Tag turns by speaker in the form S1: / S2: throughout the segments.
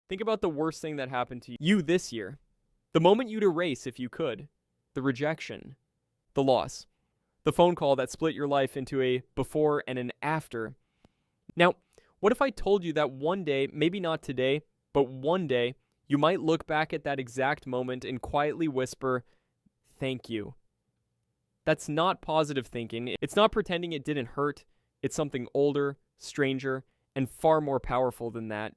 S1: Think about the worst thing that happened to you this year. The moment you'd erase if you could. The rejection. The loss. The phone call that split your life into a before and an after. Now, what if I told you that one day, maybe not today, but one day, you might look back at that exact moment and quietly whisper, "Thank you." That's not positive thinking. It's not pretending it didn't hurt. It's something older, stranger, and far more powerful than that.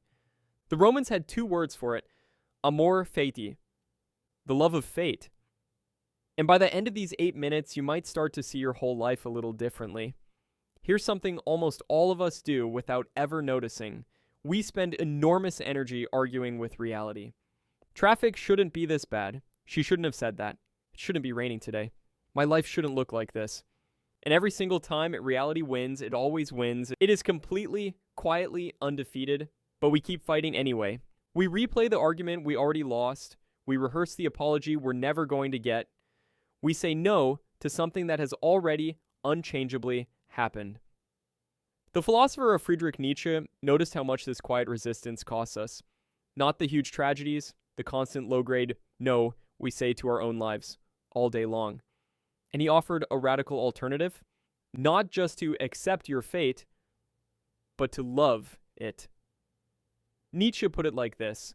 S1: The Romans had two words for it: Amor, Fati, the love of fate. And by the end of these 8 minutes, you might start to see your whole life a little differently. Here's something almost all of us do without ever noticing. We spend enormous energy arguing with reality. Traffic shouldn't be this bad. She shouldn't have said that. It shouldn't be raining today. My life shouldn't look like this. And every single time reality wins, it always wins. It is completely, quietly undefeated, but we keep fighting anyway. We replay the argument we already lost. We rehearse the apology we're never going to get. We say no to something that has already, unchangeably, happened. The philosopher Friedrich Nietzsche noticed how much this quiet resistance costs us. Not the huge tragedies, the constant low-grade no we say to our own lives all day long. And he offered a radical alternative, not just to accept your fate, but to love it. Nietzsche put it like this: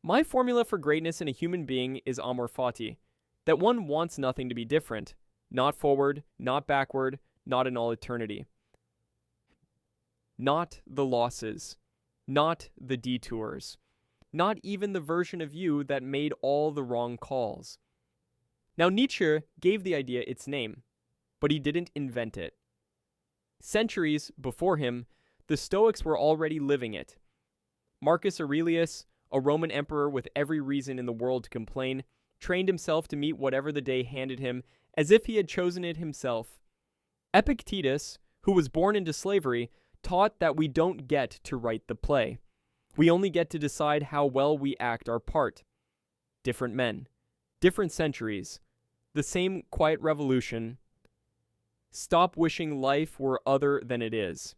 S1: "My formula for greatness in a human being is Amor Fati, that one wants nothing to be different, not forward, not backward, not in all eternity. Not the losses, not the detours, not even the version of you that made all the wrong calls." Now, Nietzsche gave the idea its name, but he didn't invent it. Centuries before him, the Stoics were already living it. Marcus Aurelius, a Roman emperor with every reason in the world to complain, trained himself to meet whatever the day handed him as if he had chosen it himself. Epictetus, who was born into slavery, taught that we don't get to write the play. We only get to decide how well we act our part. Different men, different centuries, the same quiet revolution. Stop wishing life were other than it is.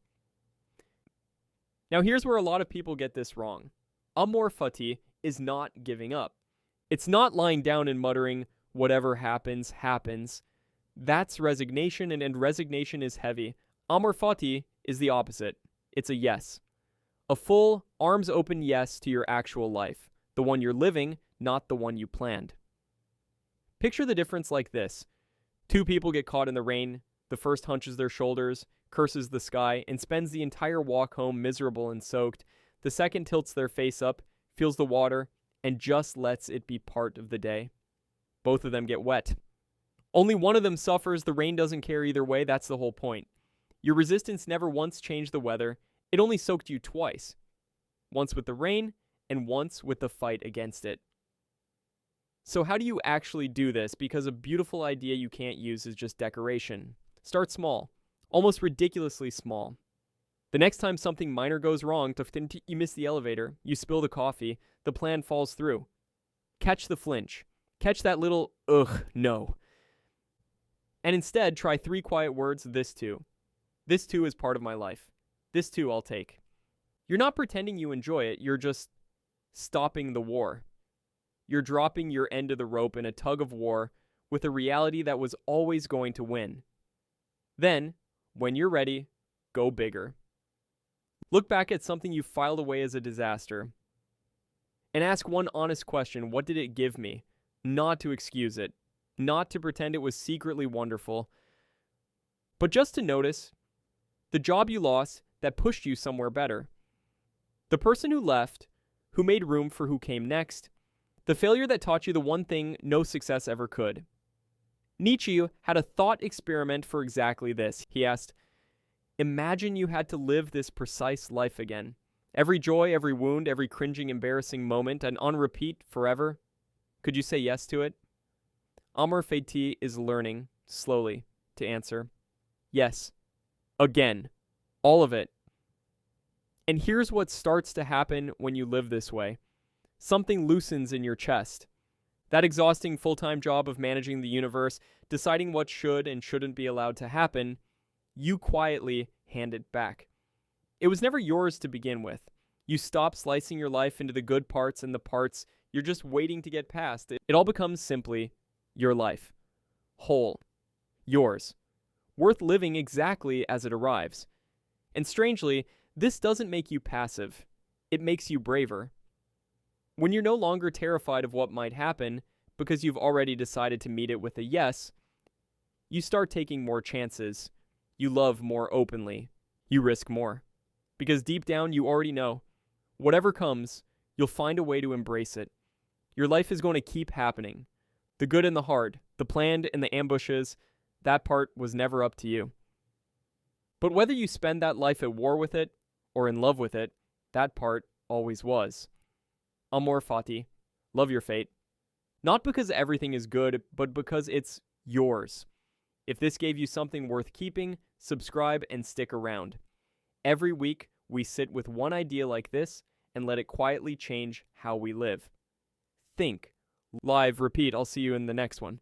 S1: Now here's where a lot of people get this wrong. Amor Fati is not giving up. It's not lying down and muttering, "Whatever happens, happens." That's resignation, and resignation is heavy. Amor Fati is the opposite. It's a yes. A full, arms open yes to your actual life. The one you're living, not the one you planned. Picture the difference like this. Two people get caught in the rain. The first hunches their shoulders, curses the sky, and spends the entire walk home miserable and soaked. The second tilts their face up, feels the water, and just lets it be part of the day. Both of them get wet. Only one of them suffers. The rain doesn't care either way. That's the whole point. Your resistance never once changed the weather. It only soaked you twice. Once with the rain, and once with the fight against it. So how do you actually do this? Because a beautiful idea you can't use is just decoration. Start small. Almost ridiculously small. The next time something minor goes wrong, you miss the elevator, you spill the coffee, the plan falls through. Catch the flinch. Catch that little, ugh, no. And instead, try 3 quiet words, this too. This too is part of my life. This too I'll take. You're not pretending you enjoy it, you're just stopping the war. You're dropping your end of the rope in a tug of war with a reality that was always going to win. Then, when you're ready, go bigger. Look back at something you filed away as a disaster and ask one honest question: what did it give me? Not to excuse it, not to pretend it was secretly wonderful, but just to notice the job you lost that pushed you somewhere better. The person who left, who made room for who came next. The failure that taught you the one thing no success ever could. Nietzsche had a thought experiment for exactly this. He asked, imagine you had to live this precise life again. Every joy, every wound, every cringing, embarrassing moment, and on repeat forever. Could you say yes to it? Amor Fati is learning, slowly, to answer. Yes. Again. All of it. And here's what starts to happen when you live this way. Something loosens in your chest. That exhausting full-time job of managing the universe, deciding what should and shouldn't be allowed to happen, you quietly hand it back. It was never yours to begin with. You stop slicing your life into the good parts and the parts you're just waiting to get past. It all becomes simply your life. Whole. Yours. Worth living exactly as it arrives. And strangely, this doesn't make you passive. It makes you braver. When you're no longer terrified of what might happen, because you've already decided to meet it with a yes, you start taking more chances. You love more openly. You risk more. Because deep down, you already know, whatever comes, you'll find a way to embrace it. Your life is going to keep happening. The good and the hard, the planned and the ambushes, that part was never up to you. But whether you spend that life at war with it or in love with it, that part always was. Amor, Fati. Love your fate. Not because everything is good, but because it's yours. If this gave you something worth keeping, subscribe and stick around. Every week, we sit with one idea like this and let it quietly change how we live. Think. Live, repeat. I'll see you in the next one.